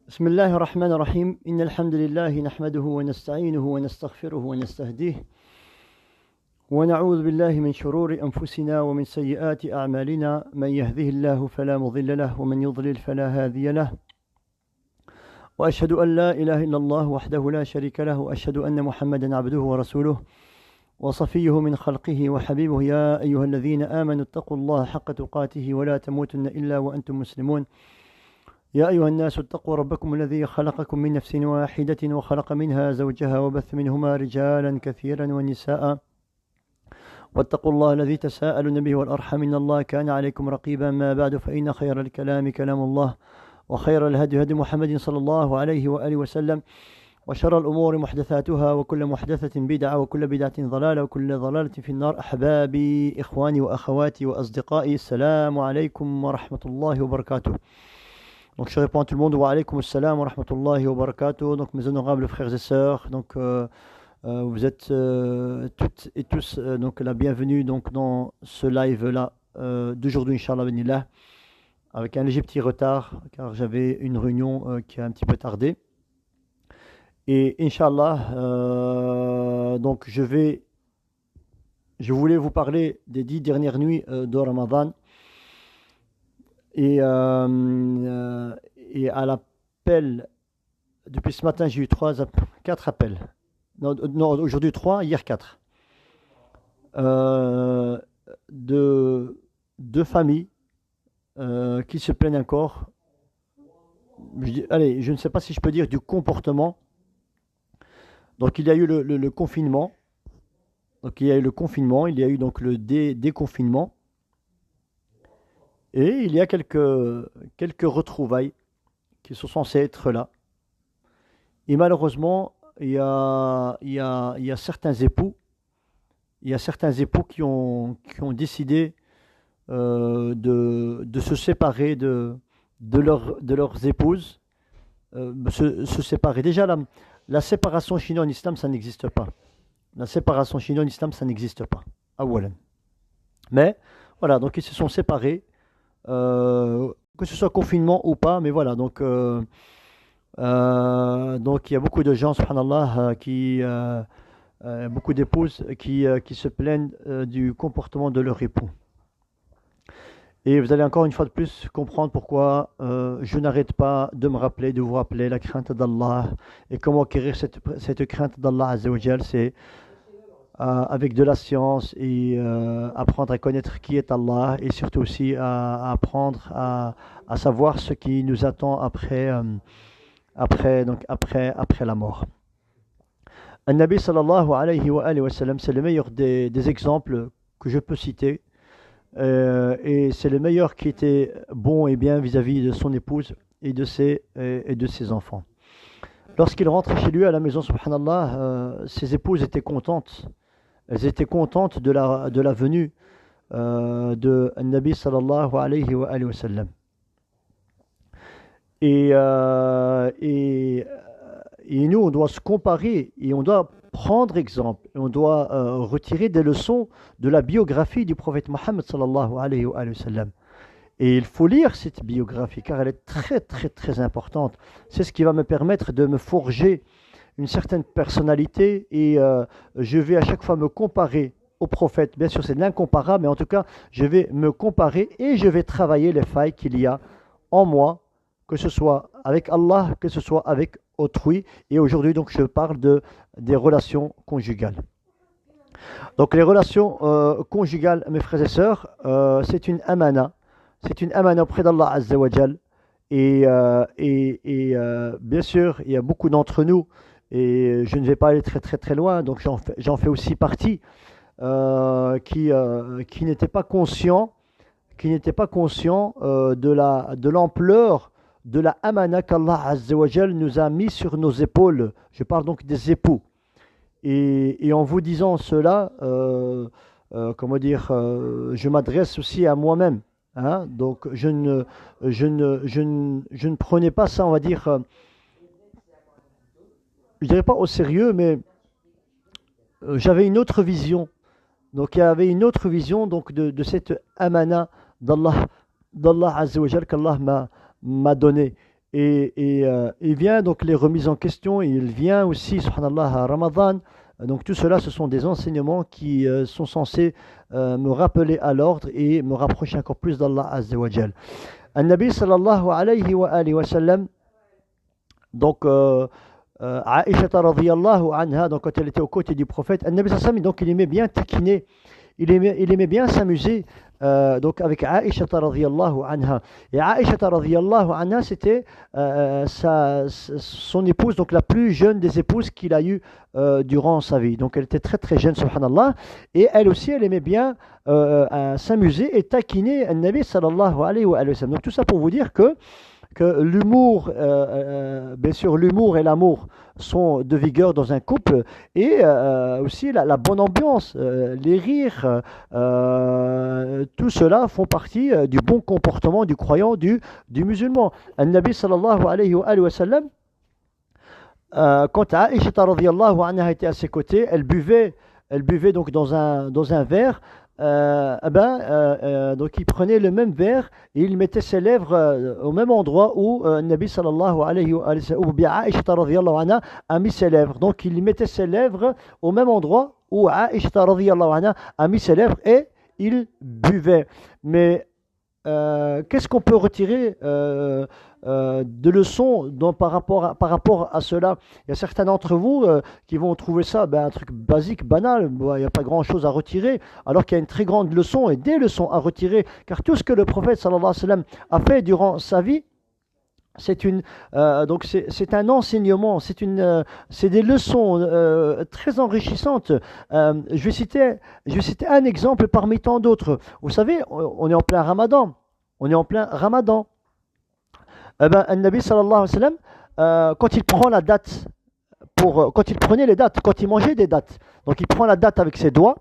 بسم الله الرحمن الرحيم إن الحمد لله نحمده ونستعينه ونستغفره ونستهديه ونعوذ بالله من شرور أنفسنا ومن سيئات أعمالنا من يهده الله فلا مضل له ومن يضلل فلا هادي له وأشهد أن لا إله إلا الله وحده لا شريك له وأشهد أن محمدا عبده ورسوله وصفيه من خلقه وحبيبه يا أيها الذين آمنوا اتقوا الله حق تقاته ولا تموتن إلا وأنتم مسلمون يا أيها الناس اتقوا ربكم الذي خلقكم من نفس واحدة وخلق منها زوجها وبث منهما رجالا كثيرا ونساء واتقوا الله الذي تساءلون به والأرحم إن الله كان عليكم رقيبا ما بعد فإن خير الكلام كلام الله وخير الهدي هدي محمد صلى الله عليه وآله وسلم وشر الأمور محدثاتها وكل محدثة بدعة وكل بدعة ضلالة وكل ضلالة في النار أحبابي إخواني وأخواتي وأصدقائي السلام عليكم ورحمة الله وبركاته. Donc je réponds à tout le monde, wa alaykoum assalam wa rahmatullahi wa barakatuh. Donc mes honorables frères et sœurs, vous êtes toutes et tous donc la bienvenue donc dans ce live là d'aujourd'hui Inch'Allah benillah, avec un léger petit retard car j'avais une réunion qui a un petit peu tardé. Et Inch'Allah, donc je voulais vous parler des 10 dernières nuits de Ramadan. Et à l'appel, depuis ce matin, j'ai eu 4 appels. Non, aujourd'hui 3, hier 4. De 2 familles qui se plaignent encore. Je ne sais pas si je peux dire du comportement. Donc il y a eu le confinement. Donc il y a eu le confinement, il y a eu donc le déconfinement. Et il y a quelques retrouvailles qui sont censées être là. Et malheureusement, il y a certains époux, qui ont décidé de se séparer de leurs épouses, se séparer. Déjà, la séparation chinoise en islam, ça n'existe pas. La séparation chinoise en islam, ça n'existe pas. Awalan. Mais voilà, donc ils se sont séparés. Que ce soit confinement ou pas, mais voilà, donc il y a beaucoup de gens, subhanallah, beaucoup d'épouses qui se plaignent du comportement de leur époux. Et vous allez encore une fois de plus comprendre pourquoi je n'arrête pas de vous rappeler la crainte d'Allah et comment acquérir cette crainte d'Allah Azza wa Jal. C'est avec de la science et apprendre à connaître qui est Allah et surtout aussi à apprendre à savoir ce qui nous attend après la mort. An-Nabi sallallahu alayhi wa sallam, c'est le meilleur des exemples que je peux citer et c'est le meilleur qui était bon et bien vis-à-vis de son épouse et de ses enfants. Lorsqu'il rentrait chez lui à la maison, subhanallah, ses épouses étaient contentes. Elles étaient contentes de la venue de Nabi sallallahu alayhi wa sallam. Et nous, on doit se comparer et on doit prendre exemple. Et on doit retirer des leçons de la biographie du prophète Mohammed sallallahu alayhi wa sallam. Et il faut lire cette biographie car elle est très très très importante. C'est ce qui va me permettre de me forger une certaine personnalité et je vais à chaque fois me comparer au prophète. Bien sûr, c'est de l'incomparable, mais en tout cas, je vais me comparer et je vais travailler les failles qu'il y a en moi, que ce soit avec Allah, que ce soit avec autrui. Et aujourd'hui, donc, je parle des relations conjugales. Donc, les relations conjugales, mes frères et sœurs, c'est une amana. C'est une amana auprès d'Allah Azza wa Jal. Et bien sûr, il y a beaucoup d'entre nous, et je ne vais pas aller très très très loin, donc j'en fais aussi partie, qui n'étaient pas conscients, de l'ampleur de la amana qu'Allah Azza wa Jal nous a mis sur nos épaules. Je parle donc des époux. Et en vous disant cela, je m'adresse aussi à moi-même. Hein? Donc je ne prenais pas ça, on va dire, je dirais pas au sérieux, mais j'avais une autre vision. Donc il y avait une autre vision donc de cette amana d'Allah Azza wa Jal qu'Allah m'a donné. il vient donc les remises en question, et il vient aussi, subhanallah, à Ramadan. Donc tout cela, ce sont des enseignements qui sont censés me rappeler à l'ordre et me rapprocher encore plus d'Allah Azza wa Jal. An-Nabi sallallahu alayhi wa alihi wa sallam, donc Aïcha radhiyallahu anha, donc quand elle était aux côtés du prophète, An-Nabi sallallahu alayhi wa sallam, donc il aimait bien taquiner, il aimait bien s'amuser donc avec Aïcha radhiyallahu anha. Et Aïcha radhiyallahu anha, c'était son épouse, donc la plus jeune des épouses qu'il a eues durant sa vie. Donc elle était très très jeune, subhanallah. Et elle aussi, elle aimait bien s'amuser et taquiner Nabi sallallahu alayhi wa sallam. Donc tout ça pour vous dire que l'humour, bien sûr, l'humour et l'amour sont de vigueur dans un couple, et aussi la bonne ambiance, les rires, tout cela font partie du bon comportement du croyant, du musulman. Nabi sallallahu alayhi wa sallam, quand Aïcha radhiyallahu anha était à ses côtés, elle buvait donc dans un verre. Donc il prenait le même verre et il mettait ses lèvres au même endroit où Nabi sallallahu alayhi wa sallam, ou bien Aïcha radhiyallahu anha a mis ses lèvres. Donc il mettait ses lèvres au même endroit où Aïcha radhiyallahu anha a mis ses lèvres, et il buvait. Mais qu'est-ce qu'on peut retirer de leçons par rapport à cela? Il y a certains d'entre vous qui vont trouver ça un truc basique, banal, il n'y a pas grand-chose à retirer, alors qu'il y a une très grande leçon et des leçons à retirer, car tout ce que le prophète sallallahu alayhi wa sallam a fait durant sa vie, donc c'est un enseignement, c'est des leçons très enrichissantes. Je vais citer un exemple parmi tant d'autres. Vous savez, on est en plein Ramadan. On est en plein Ramadan. Nabi sallallahu alayhi wa sallam, quand il prend la date, quand il prenait les dates, quand il mangeait des dates, donc il prend la date avec ses doigts,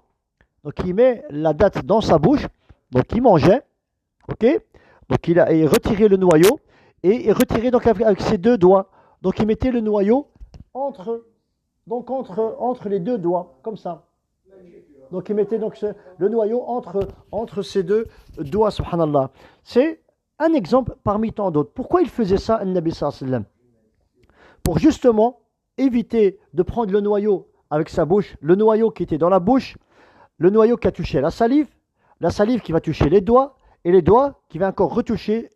donc il met la date dans sa bouche, donc il mangeait, ok, donc il retirait le noyau, et il retirait donc avec ses deux doigts. Donc il mettait le noyau entre les deux doigts, comme ça. Donc il mettait donc le noyau entre ses deux doigts, subhanallah. C'est un exemple parmi tant d'autres. Pourquoi il faisait ça, Nabi sallallahu alayhi wa sallam? Pour justement éviter de prendre le noyau avec sa bouche, le noyau qui était dans la bouche, le noyau qui a touché la salive qui va toucher les doigts, et les doigts qui va encore retoucher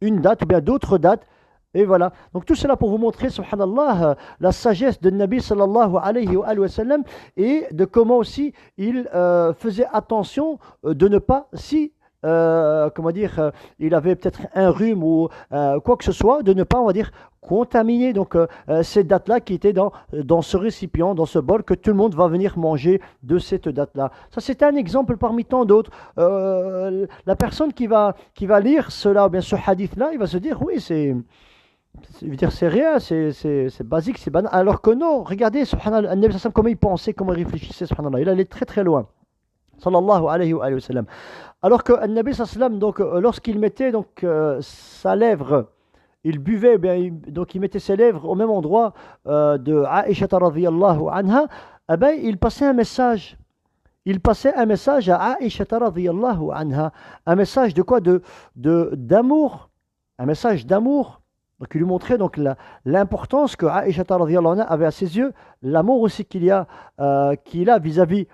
une date ou bien d'autres dates. Et voilà. Donc tout cela pour vous montrer, subhanallah, la sagesse de Nabi sallallahu alayhi wa sallam, et de comment aussi il faisait attention de ne pas, si il avait peut-être un rhume ou quoi que ce soit, de ne pas, on va dire, contaminer donc ces dates-là qui étaient dans ce récipient, dans ce bol, que tout le monde va venir manger de cette date-là. Ça, c'est un exemple parmi tant d'autres. La personne qui va lire cela, ou bien ce hadith-là, il va se dire, oui, c'est rien, c'est basique, c'est banal. Alors que non, regardez, subhanallah, comment il pensait, comment il réfléchissait, subhanallah. Il allait très très loin. Sallallahu alayhi wa sallam. Alors que Nabi sallam, donc lorsqu'il mettait donc sa lèvre, il buvait, donc il mettait ses lèvres au même endroit de Aïcha radhiyallahu anha, il passait un message. Il passait un message à Aïcha radhiyallahu anha, un message de quoi? D'amour, un message d'amour. Donc il lui montrait donc l'importance que Aïcha radhiyallahu anha avait à ses yeux, l'amour aussi qu'il a vis-à-vis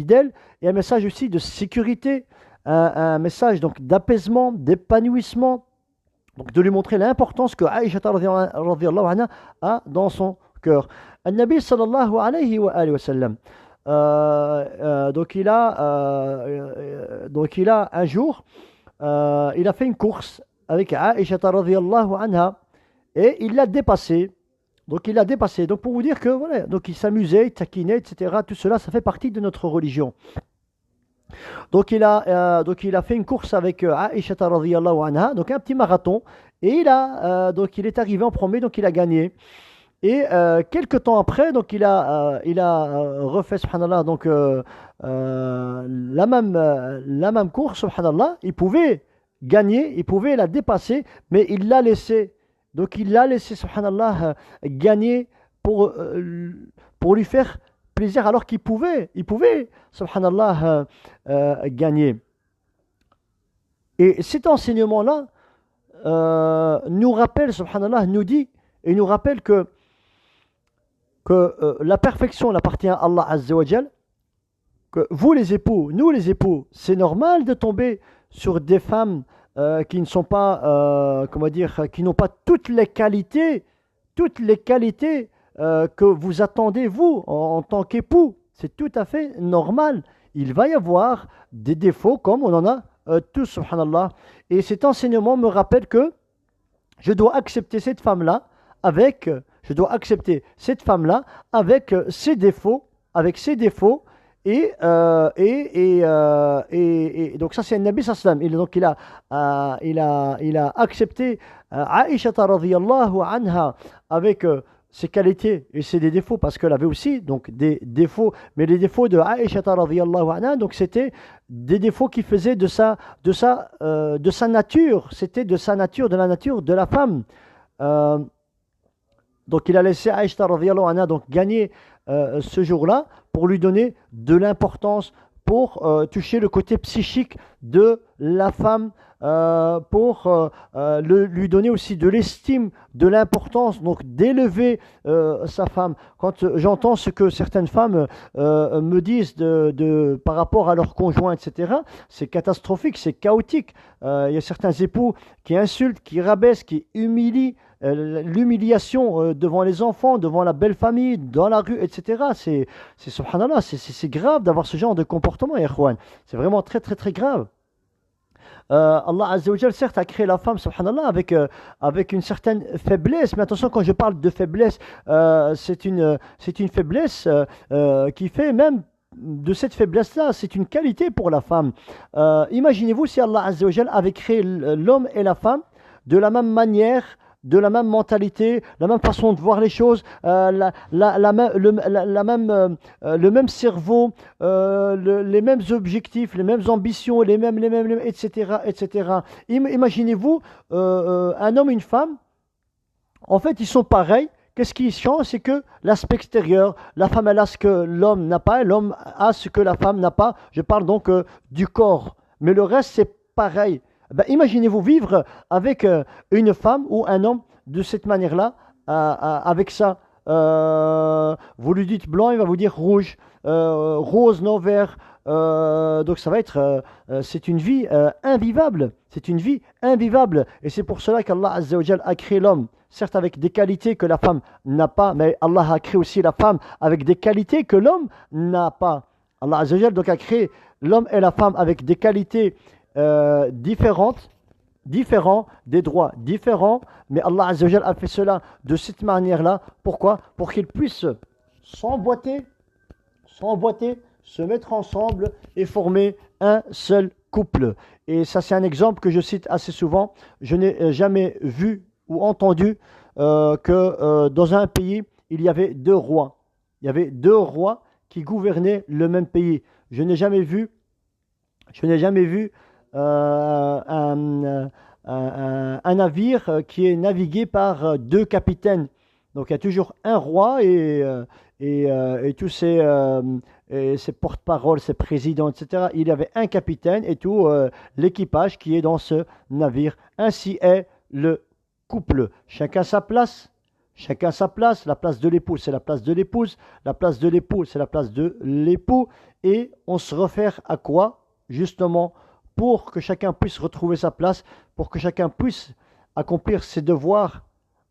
d'elle, et un message aussi de sécurité, un message donc d'apaisement, d'épanouissement, donc de lui montrer l'importance que Aïcha radhiyallahu anha a dans son cœur. An-Nabi sallallahu alayhi wa sallam, donc il a un jour, il a fait une course avec Aïcha radhiyallahu anha, et il l'a dépassé. Donc il l'a dépassé. Donc pour vous dire que voilà, donc il s'amusait, il taquinait, etc. Tout cela, ça fait partie de notre religion. Donc il a fait une course avec Aïcha radhiyallahu anha, donc un petit marathon, et donc il est arrivé en premier, donc il a gagné. Et quelques temps après, donc il a refait, subhanallah, donc la même course, subhanallah. Il pouvait gagner, il pouvait la dépasser, mais il l'a laissé. Donc il l'a laissé, subhanallah, gagner pour lui faire plaisir, alors qu'il pouvait, subhanallah, gagner. Et cet enseignement-là, nous rappelle, subhanallah, nous dit et nous rappelle que la perfection elle appartient à Allah Azza wa Jal, que vous les époux, nous les époux, c'est normal de tomber sur des femmes qui ne sont pas, comment dire, qui n'ont pas toutes les qualités que vous attendez vous en tant qu'époux. C'est tout à fait normal. Il va y avoir des défauts comme on en a tous, subhanallah. Et cet enseignement me rappelle que je dois accepter cette femme-là avec, je dois accepter cette femme-là avec ses défauts, et donc ça c'est un Nabi sallam. Donc il a accepté Aïcha radhiyallahu anha avec ses qualités et ses défauts parce qu'elle avait aussi donc des défauts, mais les défauts de Aïcha radhiyallahu anha donc c'était des défauts qui faisaient de sa nature, c'était de sa nature, de la nature de la femme. Euh, donc il a laissé Aïcha radhiyallahu anha donc gagner ce jour-là pour lui donner de l'importance, pour toucher le côté psychique de la femme, lui donner aussi de l'estime, de l'importance, donc d'élever sa femme. Quand j'entends ce que certaines femmes me disent par rapport à leur conjoint, etc., c'est catastrophique, c'est chaotique. Il y a certains époux qui insultent, qui rabaissent, qui humilient, l'humiliation devant les enfants, devant la belle famille, dans la rue, etc. Subhanallah, c'est grave d'avoir ce genre de comportement, Ikhwan. C'est vraiment très, très, très grave. Allah Azza wa Jal, certes, a créé la femme, subhanallah, avec une certaine faiblesse. Mais attention, quand je parle de faiblesse, c'est une faiblesse qui fait même de cette faiblesse-là, c'est une qualité pour la femme. Imaginez-vous si Allah Azza wa Jal avait créé l'homme et la femme de la même manière, de la même mentalité, la même façon de voir les choses, le même cerveau, les mêmes objectifs, les mêmes ambitions, etc., etc. Imaginez-vous un homme et une femme, en fait, ils sont pareils. Qu'est-ce qui change? C'est que l'aspect extérieur, la femme elle a ce que l'homme n'a pas, et l'homme a ce que la femme n'a pas. Je parle donc du corps. Mais le reste, c'est pareil. Ben, imaginez-vous vivre avec une femme ou un homme de cette manière-là, avec ça. Vous lui dites blanc, il va vous dire rouge, rose, non vert. Donc ça va être, c'est une vie invivable. C'est une vie invivable. Et c'est pour cela qu'Allah Azza wa Jal a créé l'homme, certes avec des qualités que la femme n'a pas, mais Allah a créé aussi la femme avec des qualités que l'homme n'a pas. Allah Azza wa Jal donc a créé l'homme et la femme avec des qualités différents, des droits différents, mais Allah Azza wa Jal a fait cela de cette manière-là. Pourquoi? Pour qu'ils puissent s'emboîter, se mettre ensemble et former un seul couple. Et ça, c'est un exemple que je cite assez souvent. Je n'ai jamais vu ou entendu que dans un pays, il y avait deux rois. Il y avait deux rois qui gouvernaient le même pays. Je n'ai jamais vu un navire qui est navigué par deux capitaines. Donc il y a toujours un roi et tous ses porte-paroles, ses présidents, etc. Il y avait un capitaine et tout l'équipage qui est dans ce navire. Ainsi est le couple. Chacun sa place. Chacun sa place. La place de l'épouse, c'est la place de l'épouse. La place de l'époux, c'est la place de l'époux. Et on se réfère à quoi? Justement, pour que chacun puisse retrouver sa place, pour que chacun puisse accomplir ses devoirs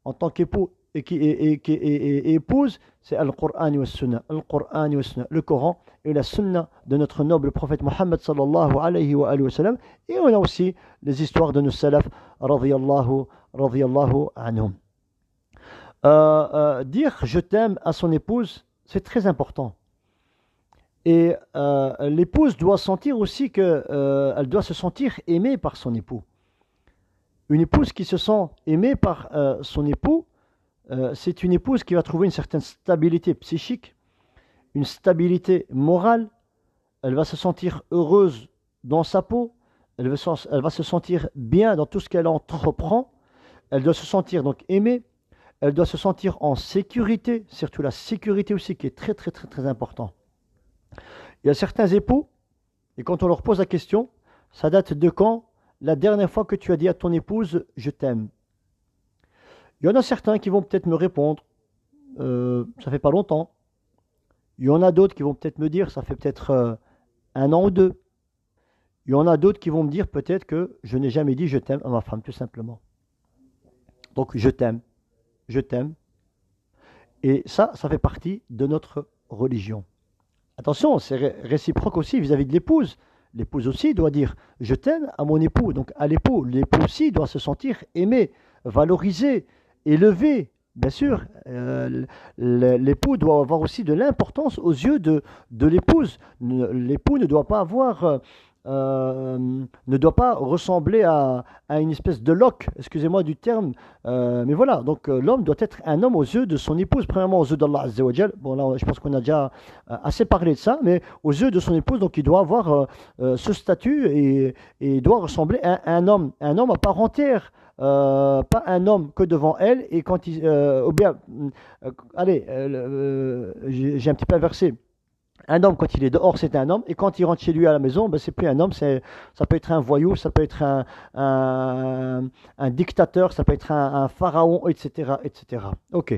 en tant qu'époux et épouse, c'est Al-Qur'an wa Sunnah. Al-Qur'an wa Sunnah, le Coran et la Sunna de notre noble prophète Mohammed sallallahu alayhi wa sallam. Et on a aussi les histoires de nos salafs radiyallahu anhum. Dire je t'aime à son épouse, c'est très important. Et l'épouse doit sentir aussi elle doit se sentir aimée par son époux. Une épouse qui se sent aimée par son époux, c'est une épouse qui va trouver une certaine stabilité psychique, une stabilité morale. Elle va se sentir heureuse dans sa peau. Elle va se sentir bien dans tout ce qu'elle entreprend. Elle doit se sentir donc aimée. Elle doit se sentir en sécurité, surtout la sécurité aussi qui est très très très très important. Il y a certains époux, et quand on leur pose la question, ça date de quand la dernière fois que tu as dit à ton épouse « je t'aime ». Il y en a certains qui vont peut-être me répondre « ça fait pas longtemps ». Il y en a d'autres qui vont peut-être me dire « ça fait peut-être 1 an ou 2 ». Il y en a d'autres qui vont me dire peut-être que je n'ai jamais dit « je t'aime » à ma femme, tout simplement. Donc « je t'aime »,« je t'aime ». Et ça fait partie de notre religion. Attention, c'est réciproque aussi vis-à-vis de l'épouse. L'épouse aussi doit dire « je t'aime » à mon époux, donc à l'époux. L'époux aussi doit se sentir aimé, valorisé, élevé. Bien sûr, l'époux doit avoir aussi de l'importance aux yeux de l'épouse. L'époux ne doit pas avoir... ne doit pas ressembler à une espèce de loque, excusez-moi du terme, mais voilà, donc l'homme doit être un homme aux yeux de son épouse, premièrement aux yeux d'Allah Azza wa Jal. Bon là je pense qu'on a déjà assez parlé de ça, mais aux yeux de son épouse, donc il doit avoir ce statut et doit ressembler à un homme à part entière. Pas un homme que devant elle, et quand il ou bien allez, j'ai un petit peu inversé. Un homme, quand il est dehors, c'est un homme, et quand il rentre chez lui à la maison, ben, c'est plus un homme, ça peut être un voyou, ça peut être un dictateur, ça peut être un pharaon, etc., etc. Ok.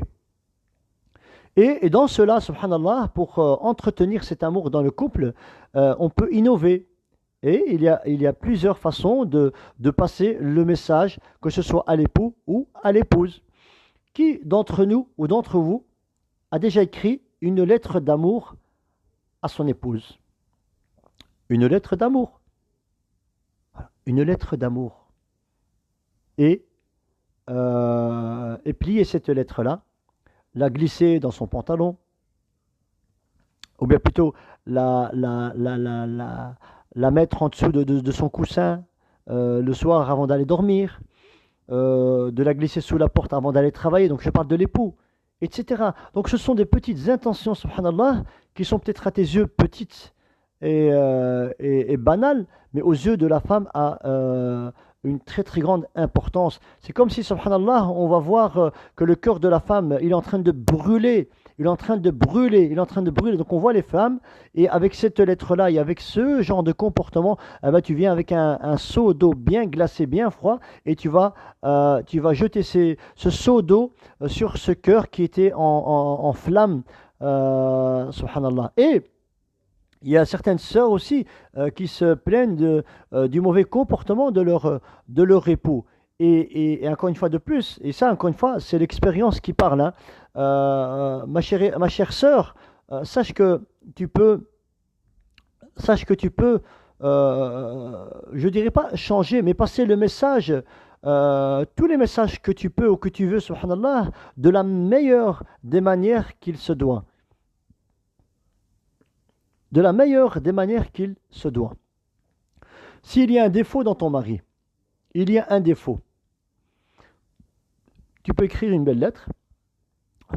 Et dans cela, subhanallah, pour entretenir cet amour dans le couple, on peut innover. Et il y a plusieurs façons de passer le message, que ce soit à l'époux ou à l'épouse. Qui d'entre nous ou d'entre vous a déjà écrit une lettre d'amour à son épouse? Une lettre d'amour. Une lettre d'amour. Et plier cette lettre-là, la glisser dans son pantalon, ou bien plutôt la mettre en dessous de son coussin le soir avant d'aller dormir, de la glisser sous la porte avant d'aller travailler, donc je parle de l'époux, etc. Donc ce sont des petites intentions, subhanallah, qui sont peut-être à tes yeux petites et banales, mais aux yeux de la femme a une très très grande importance. C'est comme si, subhanallah, on va voir que le cœur de la femme, il est en train de brûler, il est en train de brûler, il est en train de brûler. Donc on voit les femmes, et avec cette lettre-là, et avec ce genre de comportement, eh ben, tu viens avec un seau d'eau bien glacé, bien froid, et tu vas jeter ce seau d'eau sur ce cœur qui était en flamme, subhanallah. Et il y a certaines sœurs aussi qui se plaignent du mauvais comportement de leur époux. Et encore une fois de plus, et ça encore une fois, c'est l'expérience qui parle, hein. Ma chère sœur, sache que tu peux, je dirais pas changer, mais passer le message, tous les messages que tu peux ou que tu veux, subhanallah, de la meilleure des manières qu'il se doit. De la meilleure des manières qu'il se doit. S'il y a un défaut dans ton mari, il y a un défaut. Tu peux écrire une belle lettre,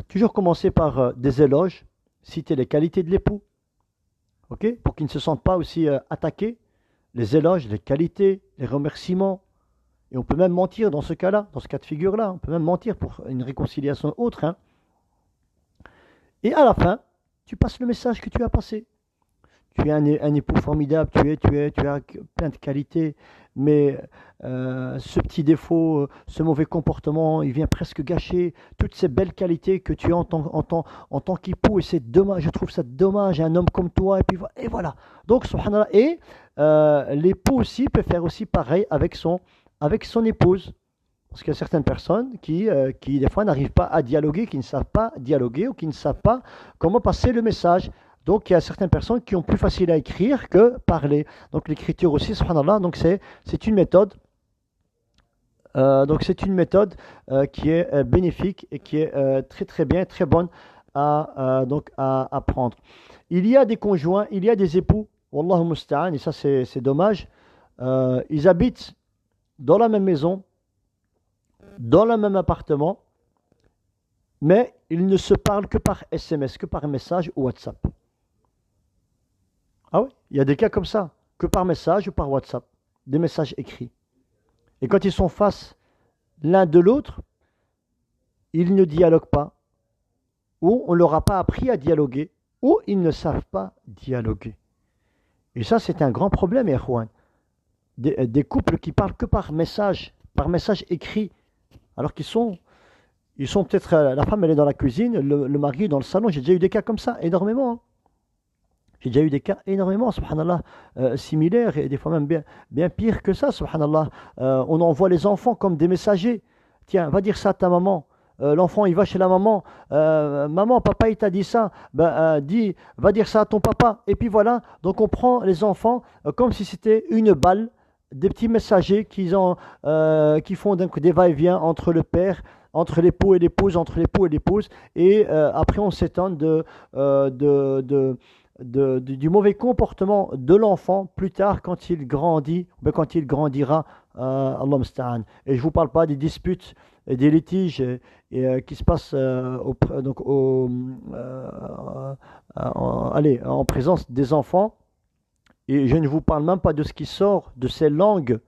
toujours commencer par des éloges, citer les qualités de l'époux, ok, pour qu'il ne se sente pas aussi attaqué, les éloges, les qualités, les remerciements. Et on peut même mentir dans ce cas-là, dans ce cas de figure-là, on peut même mentir pour une réconciliation autre, hein. Et à la fin, tu passes le message que tu as passé. Tu es un époux formidable, tu as plein de qualités, mais ce petit défaut, ce mauvais comportement, il vient presque gâcher toutes ces belles qualités que tu as en tant qu'époux, et c'est dommage, je trouve ça dommage, un homme comme toi, et voilà. Donc, subhanallah, et l'époux aussi peut faire aussi pareil avec son épouse. Parce qu'il y a certaines personnes qui des fois, n'arrivent pas à dialoguer, qui ne savent pas dialoguer ou qui ne savent pas comment passer le message. Donc, il y a certaines personnes qui ont plus facile à écrire que parler. Donc, l'écriture aussi, subhanallah, donc c'est une méthode. Donc, c'est une méthode qui est bénéfique et qui est très très bien, très bonne à apprendre. Il y a des conjoints, il y a des époux, wallahu musta'an, et ça c'est dommage. Ils habitent dans la même maison, dans le même appartement, mais ils ne se parlent que par SMS, que par message ou WhatsApp. Ah oui, il y a des cas comme ça, que par message ou par WhatsApp, des messages écrits. Et quand ils sont face l'un de l'autre, ils ne dialoguent pas, ou on ne leur a pas appris à dialoguer, ou ils ne savent pas dialoguer. Et ça, c'est un grand problème, Erwan. des couples qui parlent que par message écrit, alors ils sont peut-être, la femme elle est dans la cuisine, le mari est dans le salon. J'ai déjà eu des cas comme ça, énormément, hein. J'ai déjà eu des cas énormément, subhanallah, similaires et des fois même bien pire que ça, subhanallah. On envoie les enfants comme des messagers. Tiens, va dire ça à ta maman. L'enfant, il va chez la maman. Maman, papa, il t'a dit ça. Ben, va dire ça à ton papa. Et puis voilà. Donc on prend les enfants comme si c'était une balle, des petits messagers qui font donc des va-et-vient entre le père, entre l'époux et l'épouse, entre l'époux et l'épouse. Et après, on s'étonne du mauvais comportement de l'enfant plus tard quand il grandit, ou quand il grandira, Allah musta'an. Et je ne vous parle pas des disputes et des litiges qui se passent allez, en présence des enfants. Et je ne vous parle même pas de ce qui sort de ces langues.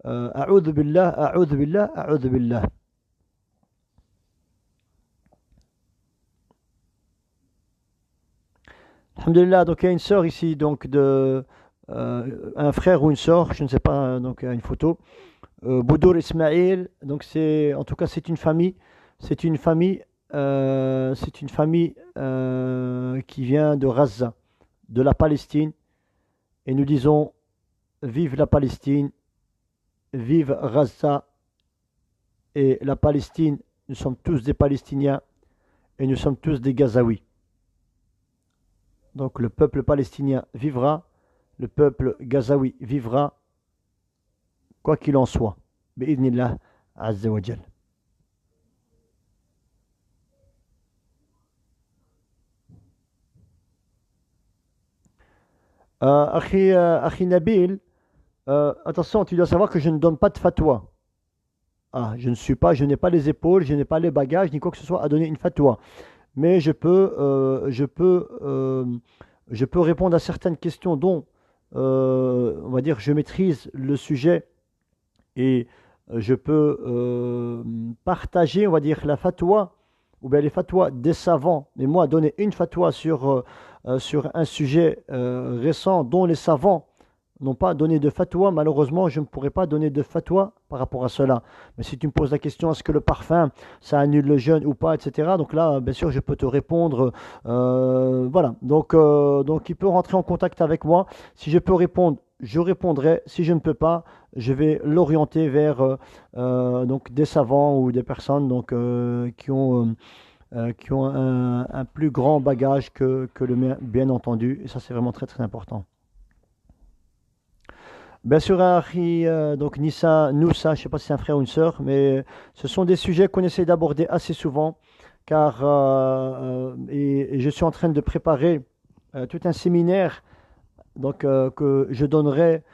A'udhu billah, a'udhu billah, a'udhu billah. Alhamdulillah, donc il y a une sœur ici, donc un frère ou une sœur, je ne sais pas, donc il y a une photo. Boudour Ismail, donc en tout cas c'est une famille, c'est une famille, qui vient de Gaza, de la Palestine, et nous disons vive la Palestine, vive Gaza et la Palestine. Nous sommes tous des Palestiniens et nous sommes tous des Gazaouis. Donc le peuple palestinien vivra, le peuple gazaoui vivra, quoi qu'il en soit. Bi'idhnillah azza wa jal. Akhi Nabil, attention, tu dois savoir que je ne donne pas de fatwa. Ah, je n'ai pas les épaules, je n'ai pas les bagages, ni quoi que ce soit à donner une fatwa. Mais je peux répondre à certaines questions dont, on va dire, je maîtrise le sujet et je peux partager, on va dire, la fatwa ou bien les fatwas des savants. Mais moi, donner une fatwa sur un sujet récent dont les savants n'ont pas donné de fatwa, malheureusement, je ne pourrais pas donner de fatwa par rapport à cela. Mais si tu me poses la question, est-ce que le parfum, ça annule le jeûne ou pas, etc. Donc là, bien sûr, je peux te répondre. Voilà. Donc, il peut rentrer en contact avec moi. Si je peux répondre, je répondrai. Si je ne peux pas, je vais l'orienter vers donc des savants ou des personnes donc, qui ont un plus grand bagage que le mien, bien entendu. Et ça, c'est vraiment très, très important. Bien sûr, Harry, donc Noussa, je ne sais pas si c'est un frère ou une sœur, mais ce sont des sujets qu'on essaie d'aborder assez souvent, car et je suis en train de préparer tout un séminaire donc, que je donnerai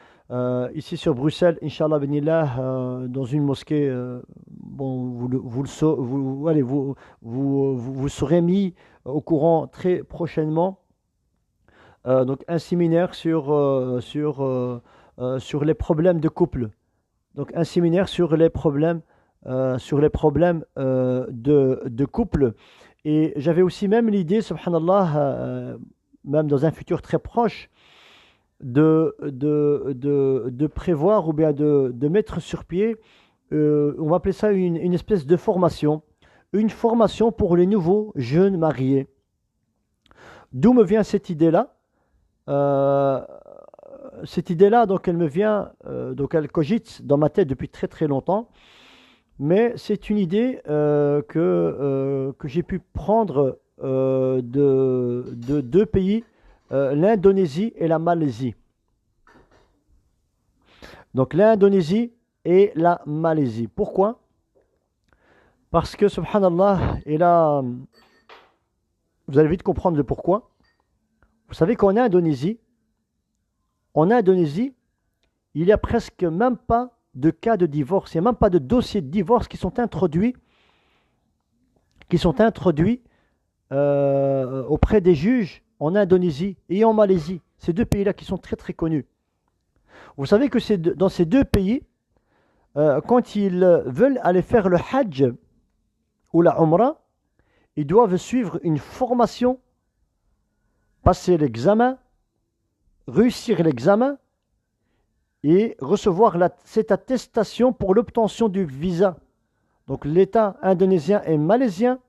ici sur Bruxelles, Inch'Allah Benillah, dans une mosquée. Bon, vous serez mis au courant très prochainement. Donc, un séminaire sur les problèmes de couple. Donc un séminaire sur les problèmes de couple. Et j'avais aussi même l'idée, subhanallah, même dans un futur très proche, de prévoir ou bien de mettre sur pied, on va appeler ça une espèce de formation, une formation pour les nouveaux jeunes mariés. D'où me vient cette idée-là? Cette idée-là, donc elle me vient, donc elle cogite dans ma tête depuis très très longtemps, mais c'est une idée que j'ai pu prendre de deux pays, l'Indonésie et la Malaisie. Donc l'Indonésie et la Malaisie. Pourquoi? Parce que, subhanallah, et là, vous allez vite comprendre le pourquoi. Vous savez qu'en Indonésie, il n'y a presque même pas de cas de divorce, il n'y a même pas de dossiers de divorce qui sont introduits auprès des juges en Indonésie et en Malaisie. Ces deux pays-là qui sont très très connus. Vous savez que dans ces deux pays, quand ils veulent aller faire le Hajj ou la Umrah, ils doivent suivre une formation, passer l'examen, réussir l'examen, et recevoir cette attestation pour l'obtention du visa. Donc l'État indonésien et malaisien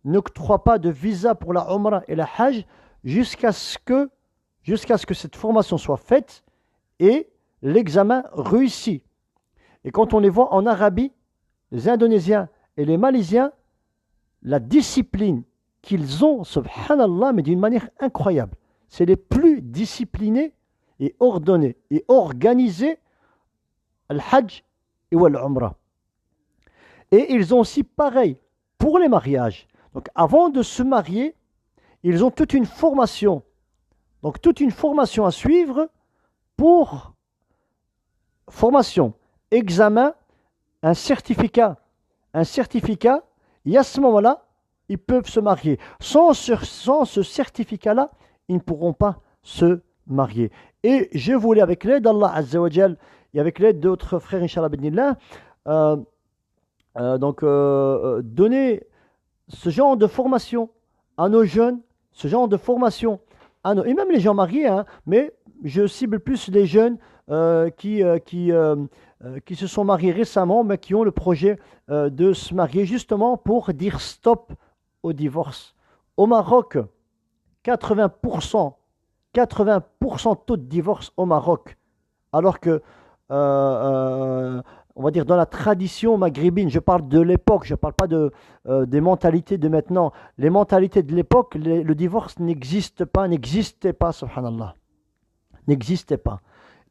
n'octroie pas de visa pour la Umrah et la Hajj jusqu'à ce que cette formation soit faite et l'examen réussi. Et quand on les voit en Arabie, les Indonésiens et les Malaisiens, la discipline qu'ils ont, subhanallah, mais d'une manière incroyable. C'est les plus disciplinés et ordonnés et organisés al-Hajj et al-Umrah. Et ils ont aussi pareil pour les mariages. Donc avant de se marier, ils ont toute une formation. Donc toute une formation à suivre pour formation, examen, un certificat, et à ce moment-là, ils peuvent se marier. Sans ce certificat-là, ils ne pourront pas se marier. Et je voulais, avec l'aide d'Allah Azza wa Jal et avec l'aide d'autres frères, Inch'Allah, Bidnillah, donner ce genre de formation à nos jeunes, ce genre de formation à nos, et même les gens mariés, hein, mais je cible plus les jeunes qui se sont mariés récemment, mais qui ont le projet de se marier justement pour dire stop au divorce. Au Maroc, 80% taux de divorce au Maroc, alors que on va dire dans la tradition maghrébine, je parle de l'époque, je ne parle pas des mentalités de maintenant. Les mentalités de l'époque, le divorce n'existait pas, subhanallah. N'existait pas.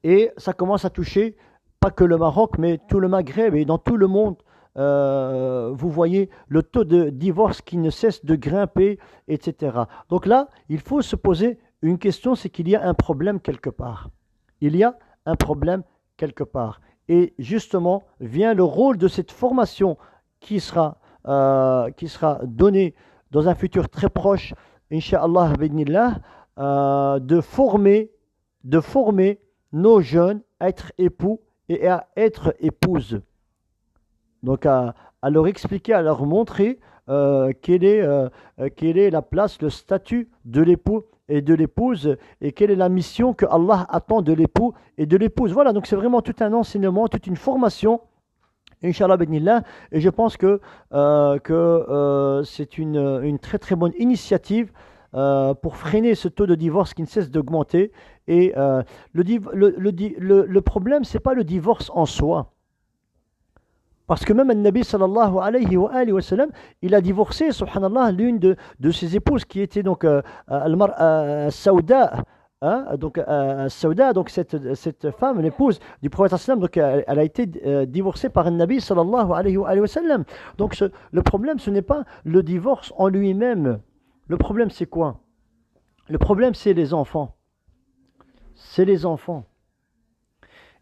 Et ça commence à toucher pas que le Maroc, mais tout le Maghreb et dans tout le monde. Vous voyez le taux de divorce qui ne cesse de grimper, etc. Donc là, il faut se poser une question, c'est qu'il y a un problème quelque part. Il y a un problème quelque part. Et justement, vient le rôle de cette formation qui sera donnée dans un futur très proche, Inch'Allah, de former nos jeunes à être époux et à être épouses. Donc à leur expliquer, à leur montrer quelle est la place, le statut de l'époux et de l'épouse, et quelle est la mission que Allah attend de l'époux et de l'épouse. Voilà, donc c'est vraiment tout un enseignement, toute une formation, Inch'Allah B'idhnillah, et je pense que c'est une très très bonne initiative pour freiner ce taux de divorce qui ne cesse d'augmenter. Et le problème, c'est pas le divorce en soi. Parce que même le Nabi sallallahu alayhi wa sallam, il a divorcé, subhanallah, l'une de ses épouses qui était donc Sauda, hein, donc cette femme, l'épouse du prophète sallam, donc elle a été divorcée par le Nabi sallallahu alayhi wa sallam. Donc le problème, ce n'est pas le divorce en lui-même. Le problème, c'est quoi? Le problème, c'est les enfants. C'est les enfants.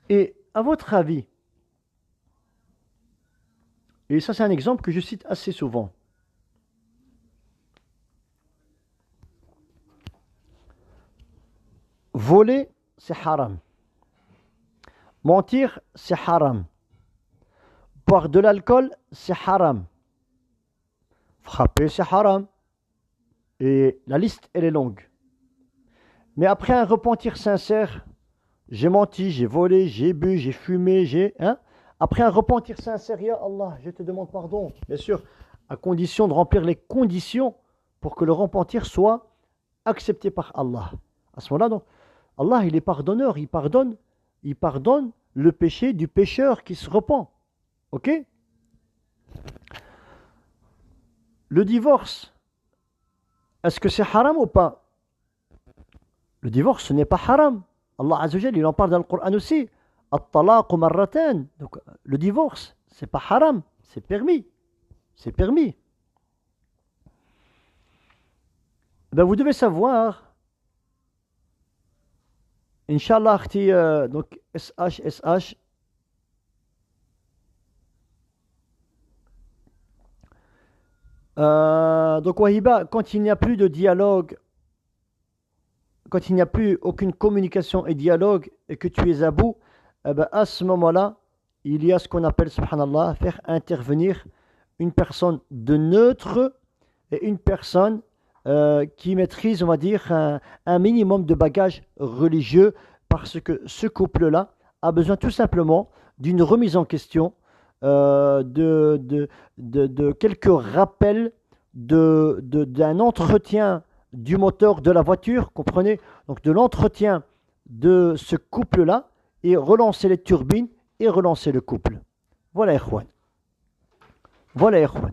Et à votre avis, et ça, c'est un exemple que je cite assez souvent. Voler, c'est haram. Mentir, c'est haram. Boire de l'alcool, c'est haram. Frapper, c'est haram. Et la liste, elle est longue. Mais après un repentir sincère, j'ai menti, j'ai volé, j'ai bu, j'ai fumé, après un repentir sincère, ya Allah, je te demande pardon, bien sûr, à condition de remplir les conditions pour que le repentir soit accepté par Allah. À ce moment-là, donc, Allah, il est pardonneur, il pardonne le péché du pécheur qui se repent. Ok? Le divorce, est-ce que c'est haram ou pas? Le divorce, ce n'est pas haram. Allah Azza wa Jalla, il en parle dans le Coran aussi. At-talaq marratan. Donc le divorce, c'est pas haram, c'est permis. C'est permis. Ben, vous devez savoir, Inch'Allah, donc SH. Donc Wahiba, quand il n'y a plus de dialogue, quand il n'y a plus aucune communication et dialogue et que tu es à bout, eh ben, à ce moment-là, il y a ce qu'on appelle, subhanallah, faire intervenir une personne de neutre et une personne qui maîtrise, on va dire, un minimum de bagage religieux, parce que ce couple-là a besoin tout simplement d'une remise en question, de quelques rappels d'un entretien du moteur de la voiture, comprenez? Donc de l'entretien de ce couple-là, et relancer les turbines et relancer le couple. Voilà, Ikhwan. Voilà, Ikhwan.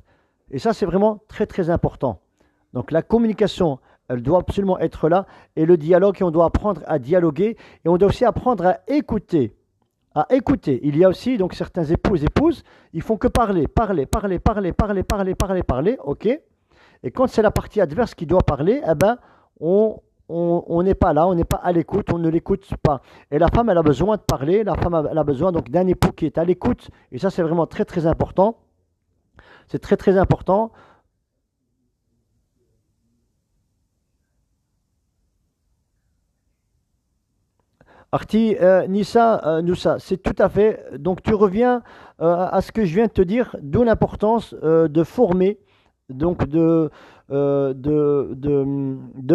Et ça, c'est vraiment très très important. Donc la communication, elle doit absolument être là, et le dialogue, et on doit apprendre à dialoguer, et on doit aussi apprendre à écouter. À écouter. Il y a aussi donc certains époux et épouses, ils font que parler, ok? Et quand c'est la partie adverse qui doit parler, eh ben, on n'est pas là, on n'est pas à l'écoute, on ne l'écoute pas. Et la femme, elle a besoin de parler, la femme, elle a besoin donc d'un époux qui est à l'écoute, et ça, c'est vraiment très très important. C'est très très important. Arti, Nissa, Noussa, c'est tout à fait. Donc tu reviens à ce que je viens de te dire, d'où l'importance de former, donc de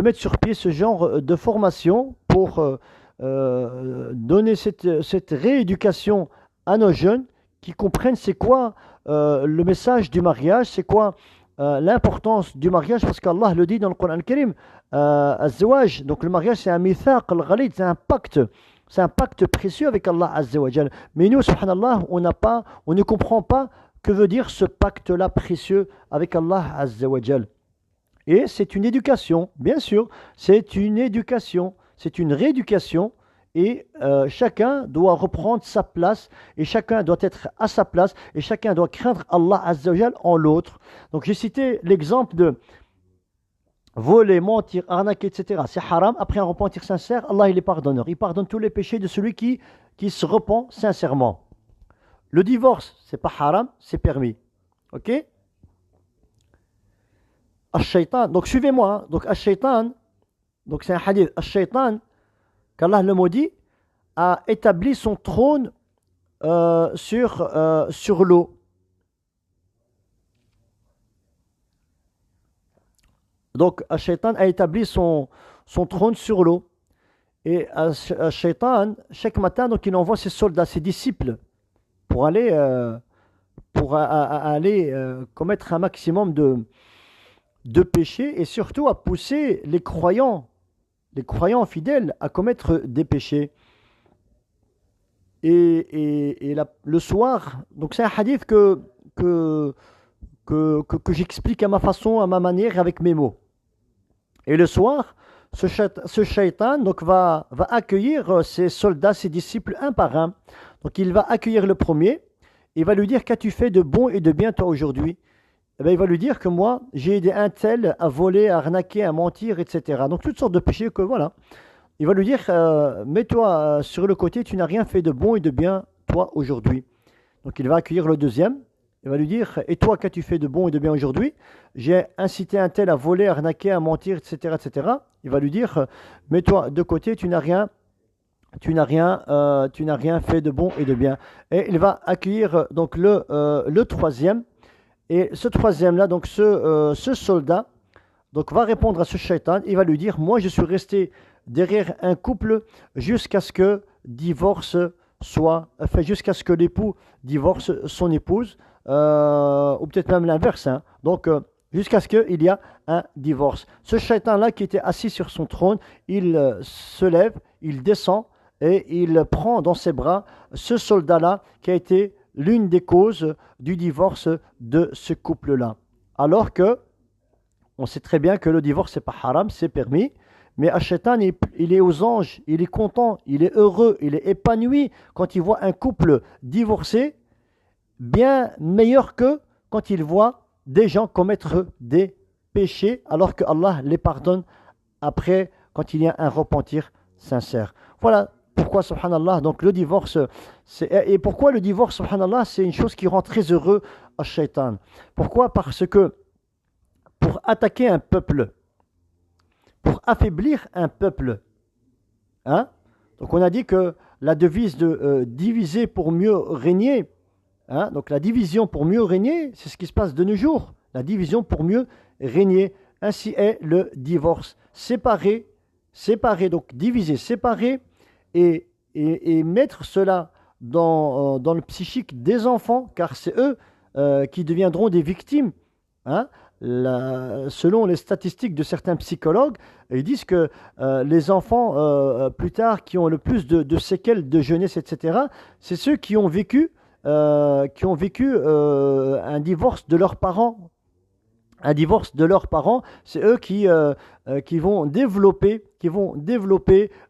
mettre sur pied ce genre de formation pour donner cette rééducation à nos jeunes qui comprennent c'est quoi le message du mariage, c'est quoi l'importance du mariage, parce qu'Allah le dit dans le Coran Karim, Az-Zawaj, donc le mariage c'est un mithaq al-ghalid, c'est un pacte précieux avec Allah Azza wa Jal. Mais nous, subhanallah, on ne comprend pas que veut dire ce pacte-là précieux avec Allah Azza wa Jal. Et c'est une éducation, bien sûr, c'est une éducation, c'est une rééducation, et chacun doit reprendre sa place, et chacun doit être à sa place, et chacun doit craindre Allah Azza wa Jal en l'autre. Donc j'ai cité l'exemple de voler, mentir, arnaquer, etc. C'est haram. Après un repentir sincère, Allah il est pardonneur. Il pardonne tous les péchés de celui qui se repent sincèrement. Le divorce, c'est pas haram, c'est permis. Ok? Ash-shaytan, donc suivez-moi. Hein. Donc Ash-shaytan, donc c'est un hadith. Ash-shaytan, qu'Allah le maudit, a établi son trône sur l'eau. Donc, Ash-shaytan a établi son trône sur l'eau. Et Ash-shaytan, chaque matin, donc, il envoie ses soldats, ses disciples, pour aller, commettre un maximum de péchés, et surtout à pousser les croyants fidèles à commettre des péchés. Et le soir, donc c'est un hadith que j'explique à ma façon, à ma manière, avec mes mots. Et le soir, ce shaitan donc, va accueillir ses soldats, ses disciples, un par un. Donc il va accueillir le premier, il va lui dire: qu'as-tu fait de bon et de bien toi aujourd'hui? Eh bien, il va lui dire que moi, j'ai aidé un tel à voler, à arnaquer, à mentir, etc. Donc toutes sortes de péchés que voilà. Il va lui dire: mets-toi sur le côté, tu n'as rien fait de bon et de bien toi aujourd'hui. Donc il va accueillir le deuxième. Il va lui dire: et toi, qu'as-tu fait de bon et de bien aujourd'hui? J'ai incité un tel à voler, à arnaquer, à mentir, etc., etc. Il va lui dire: mets-toi de côté, tu n'as rien fait de bon et de bien. Et il va accueillir donc le troisième. Et ce troisième-là, donc ce soldat, donc va répondre à ce shaitan. Il va lui dire: moi, je suis resté derrière un couple jusqu'à ce que jusqu'à ce que l'époux divorce son épouse. Ou peut-être même l'inverse. Hein. Donc, jusqu'à ce qu'il y ait un divorce. Ce shaitan-là qui était assis sur son trône, il se lève, il descend et il prend dans ses bras ce soldat-là qui a été l'une des causes du divorce de ce couple-là. Alors que, on sait très bien que le divorce, c'est pas haram, c'est permis. Mais Ash-shaytan, il est aux anges, il est content, il est heureux, il est épanoui quand il voit un couple divorcé, bien meilleur que quand il voit des gens commettre des péchés, alors que Allah les pardonne après, quand il y a un repentir sincère. Voilà pourquoi, subhanallah, donc le divorce, et pourquoi le divorce, subhanallah, c'est une chose qui rend très heureux Ash-shaytan. Pourquoi? Parce que pour attaquer un peuple, pour affaiblir un peuple, hein? Donc on a dit que la devise de diviser pour mieux régner, hein? Donc la division pour mieux régner, c'est ce qui se passe de nos jours. La division pour mieux régner. Ainsi est le divorce. Séparer, donc diviser, séparer et et mettre cela dans le psychique des enfants, car c'est eux qui deviendront des victimes. Hein. Selon les statistiques de certains psychologues, ils disent que les enfants, plus tard, qui ont le plus de séquelles de jeunesse, etc., c'est ceux qui ont vécu un divorce de leurs parents. Un divorce de leurs parents, c'est eux qui vont développer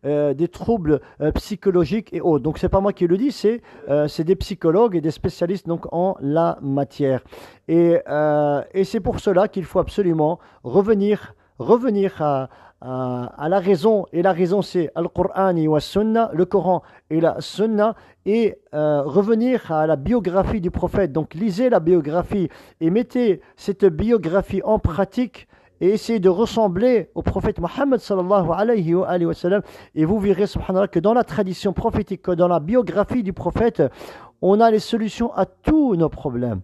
des troubles psychologiques et autres. Donc c'est pas moi qui le dis, c'est des psychologues et des spécialistes donc en la matière. Et c'est pour cela qu'il faut absolument revenir à la raison. Et la raison c'est Al-Qur'an wa Sunna, le Coran et la Sunna, et revenir à la biographie du prophète. Donc lisez la biographie et mettez cette biographie en pratique et essayez de ressembler au prophète Mohammed sallallahu alayhi wa sallam, et vous verrez subhanallah que dans la tradition prophétique, que dans la biographie du prophète, on a les solutions à tous nos problèmes.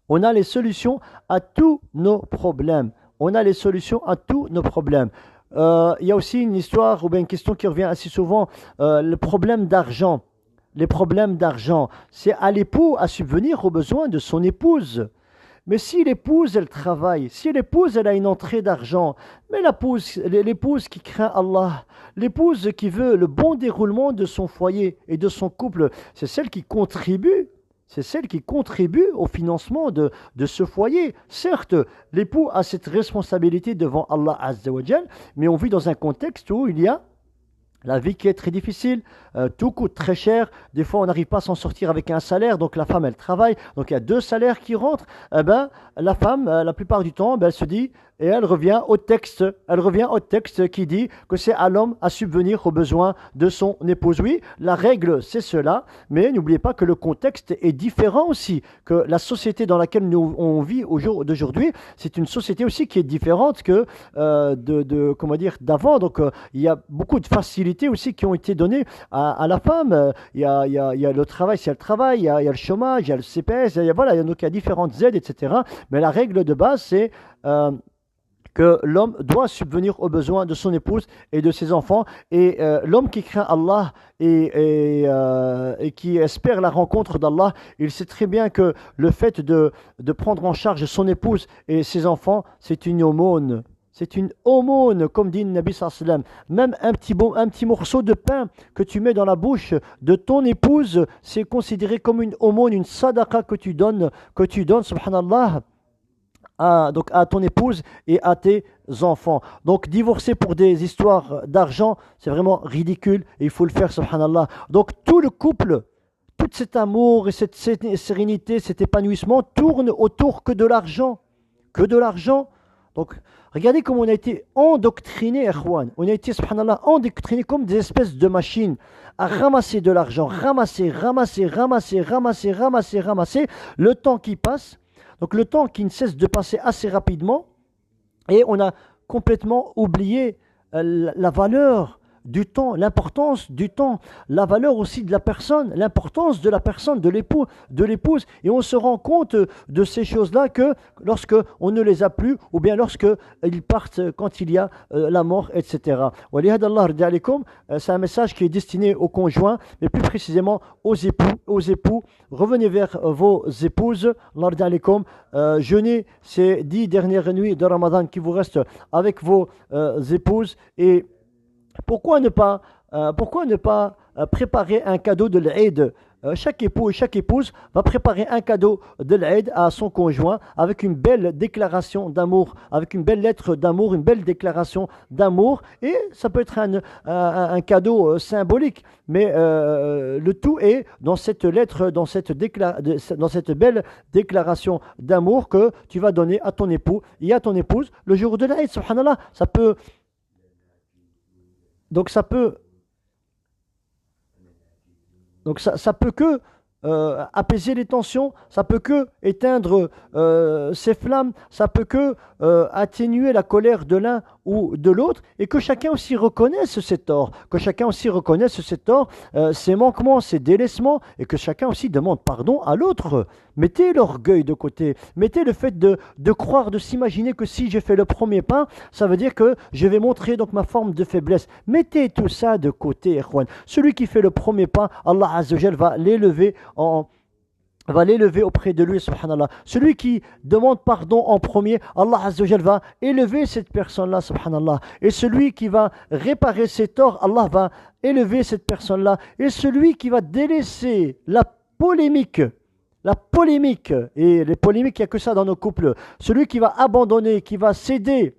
On a les solutions à tous nos problèmes. On a les solutions à tous nos problèmes. Il y a aussi une histoire ou bien une question qui revient assez souvent, le problème d'argent. Les problèmes d'argent, c'est à l'époux à subvenir aux besoins de son épouse. Mais si l'épouse, elle travaille, si l'épouse, elle a une entrée d'argent, mais l'épouse qui craint Allah, l'épouse qui veut le bon déroulement de son foyer et de son couple, c'est celle qui contribue. C'est celle qui contribue au financement de ce foyer. Certes, l'époux a cette responsabilité devant Allah Azza wa Jal, mais on vit dans un contexte où il y a la vie qui est très difficile, tout coûte très cher, des fois on n'arrive pas à s'en sortir avec un salaire, donc la femme elle travaille, donc il y a 2 salaires qui rentrent, eh ben, la femme la plupart du temps elle se dit, et elle revient au texte qui dit que c'est à l'homme à subvenir aux besoins de son épouse. Oui, la règle c'est cela, mais n'oubliez pas que le contexte est différent aussi, que la société dans laquelle on vit au jour d'aujourd'hui, c'est une société aussi qui est différente que comment dire, d'avant, donc il y a beaucoup de facilités aussi qui ont été données à la femme. Il y a le travail, s'il y a le travail, il y a le chômage, il y a le CPS, voilà, donc il y a différentes aides, etc. Mais la règle de base, c'est que l'homme doit subvenir aux besoins de son épouse et de ses enfants. Et l'homme qui craint Allah et qui espère la rencontre d'Allah, il sait très bien que le fait de prendre en charge son épouse et ses enfants, c'est une aumône. C'est une aumône, comme dit le Nabi sallallahu alayhi wa sallam. Même un petit morceau de pain que tu mets dans la bouche de ton épouse, c'est considéré comme une aumône, une sadaqa que tu donnes, subhanallah, donc à ton épouse et à tes enfants. Donc divorcer pour des histoires d'argent, c'est vraiment ridicule et il faut le faire, subhanallah. Donc tout le couple, tout cet amour et cette sérénité, cet épanouissement tourne autour que de l'argent. Que de l'argent. Donc regardez comment on a été endoctriné, Ikhwan. On a été, subhanallah, endoctriné comme des espèces de machines à ramasser de l'argent, ramasser. Le temps qui passe, donc le temps qui ne cesse de passer assez rapidement, et on a complètement oublié la valeur du temps, l'importance du temps, la valeur aussi de la personne, l'importance de la personne, de l'épouse. Et on se rend compte de ces choses-là que lorsque on ne les a plus, ou bien lorsque ils partent quand il y a la mort, etc. C'est un message qui est destiné aux conjoints, mais plus précisément aux époux. Revenez vers vos épouses. Jeûnez ces 10 dernières nuits de Ramadan qui vous restent avec vos épouses. Et pourquoi ne pas préparer un cadeau de l'Aïd? Chaque époux et chaque épouse va préparer un cadeau de l'Aïd à son conjoint avec une belle déclaration d'amour, avec une belle lettre d'amour, une belle déclaration d'amour. Et ça peut être un cadeau symbolique, mais le tout est dans cette lettre, dans cette belle déclaration d'amour que tu vas donner à ton époux et à ton épouse le jour de l'Aïd. Subhanallah, ça peut que apaiser les tensions, ça peut que éteindre ces flammes, ça peut que atténuer la colère de l'un ou de l'autre, et que chacun aussi reconnaisse ses torts, que chacun aussi reconnaisse ses torts, ses manquements, ses délaissements, et que chacun aussi demande pardon à l'autre. Mettez l'orgueil de côté, mettez le fait de croire, de s'imaginer que si j'ai fait le premier pas, ça veut dire que je vais montrer donc ma forme de faiblesse. Mettez tout ça de côté, Erwan. Celui qui fait le premier pas, Allah Azza wa Jal va l'élever auprès de lui, subhanallah. Celui qui demande pardon en premier, Allah Azza wa Jal va élever cette personne-là, subhanallah. Et celui qui va réparer ses torts, Allah va élever cette personne-là. Et celui qui va délaisser la polémique, et les polémiques, il n'y a que ça dans nos couples. Celui qui va abandonner, qui va céder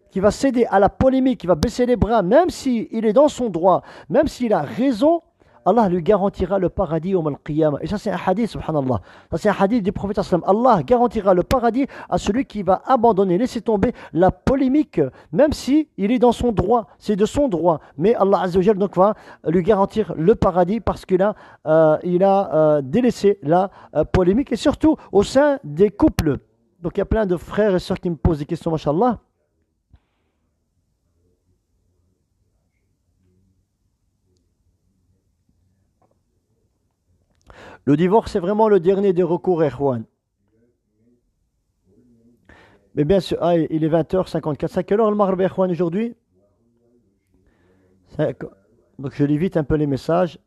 à la polémique, qui va baisser les bras, même s'il est dans son droit, même s'il a raison, Allah lui garantira le paradis au al-Qiyamah. Et ça, c'est un hadith, subhanallah. Ça, c'est un hadith du prophète sallam. Allah garantira le paradis à celui qui va abandonner, laisser tomber la polémique, même si il est dans son droit. C'est de son droit. Mais Allah Azza wa Jal donc va lui garantir le paradis parce qu'il a délaissé la polémique. Et surtout au sein des couples. Donc il y a plein de frères et sœurs qui me posent des questions, mashallah. Le divorce, c'est vraiment le dernier des recours, Erwan. Mais bien sûr, il est 20h54. C'est à quelle heure le Maghreb, Erwan, aujourd'hui? C'est- Donc je lis vite un peu les messages.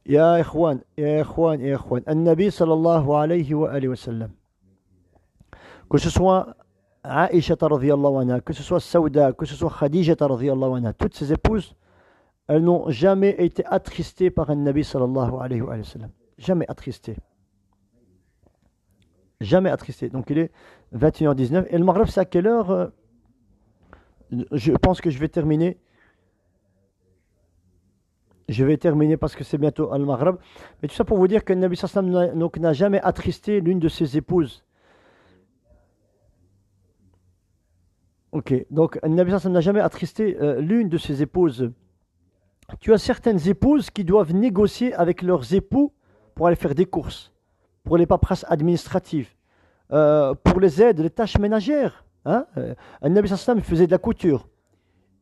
يا إخوان يا إخوان يا إخوان النبي صلى الله عليه وآله وسلم que ce soit Aïcha radhiyallahu anha, que ce soit Saouda, que ce soit Khadija radhiyallahu anha, toutes ces épouses, elles n'ont jamais été attristées par un Nabi sallallahu alayhi wa sallam. Jamais attristées. Jamais attristées. Donc il est 21h19. Et le Maghreb, c'est à quelle heure Je pense que je vais terminer. Je vais terminer parce que c'est bientôt Al-Maghreb. Mais tout ça pour vous dire que le Nabi sallallahu alayhi wa sallam n'a jamais attristé l'une de ses épouses. Ok, donc le Nabi sallallahu alayhi wa sallam n'a jamais attristé l'une de ses épouses. Tu as certaines épouses qui doivent négocier avec leurs époux pour aller faire des courses, pour les paperasses administratives, pour les aides, les tâches ménagères. Hein? Un Nabi sallallahu alayhi wa sallam faisait de la couture.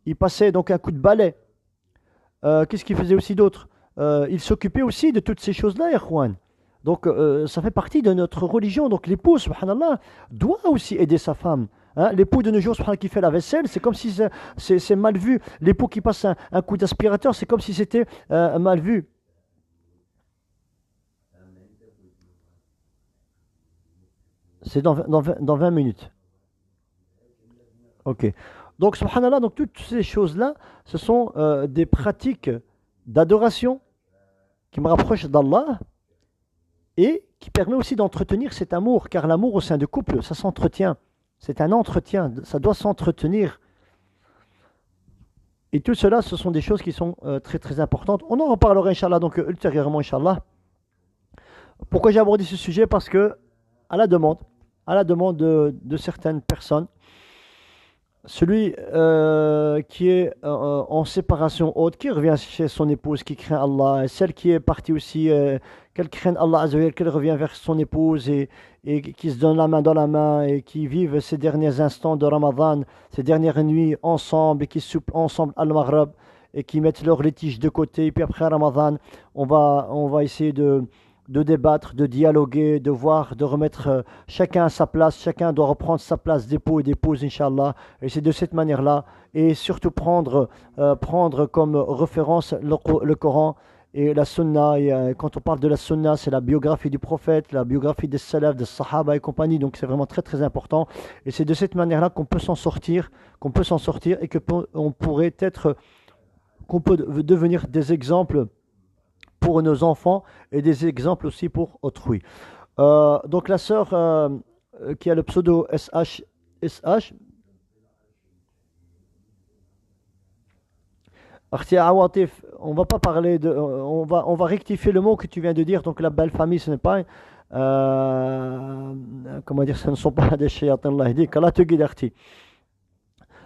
Il passait donc un coup de balai. Qu'est-ce qu'il faisait aussi d'autre? Il s'occupait aussi de toutes ces choses-là, Erwan. Donc ça fait partie de notre religion. Donc l'époux, subhanallah, doit aussi aider sa femme. Hein, l'époux de nos jours, subhanallah, qui fait la vaisselle, c'est comme si c'est mal vu. L'époux qui passe un coup d'aspirateur, c'est comme si c'était mal vu. C'est dans 20 minutes. Ok. Donc, subhanallah, donc toutes ces choses-là, ce sont des pratiques d'adoration qui me rapprochent d'Allah et qui permet aussi d'entretenir cet amour, car l'amour au sein du couple, ça s'entretient. C'est un entretien, ça doit s'entretenir. Et tout cela, ce sont des choses qui sont très très importantes. On en reparlera, Inch'Allah, donc ultérieurement, Inch'Allah. Pourquoi j'ai abordé ce sujet? Parce que, à la demande, de certaines personnes, celui qui est en séparation haute, qui revient chez son épouse, qui craint Allah, et celle qui est partie aussi, qu'elle craigne Allah Azza wa Jal, qu'elle revient vers son épouse et qui se donne la main dans la main et qui vivent ces derniers instants de Ramadan, ces dernières nuits ensemble et qui soupent ensemble al-Maghrib et qui mettent leur litige de côté. Et puis après Ramadan, on va essayer de débattre, de dialoguer, de voir, de remettre chacun à sa place. Chacun doit reprendre sa place d'époux et d'épouse, Inch'Allah. Et c'est de cette manière-là. Et surtout prendre comme référence le Coran et la Sunna. Et, quand on parle de la Sunna, c'est la biographie du prophète, la biographie des salafs, des sahaba et compagnie. Donc c'est vraiment très très important. Et c'est de cette manière-là qu'on peut s'en sortir, et que on pourrait être, qu'on peut devenir des exemples pour nos enfants et des exemples aussi pour autrui. Donc la sœur qui a le pseudo SH, Artia Awatif, on va pas parler de, on va rectifier le mot que tu viens de dire. Donc la belle famille, ce n'est pas comment dire, ce ne sont pas des shayatins, Allah dit qu'Allah te guide.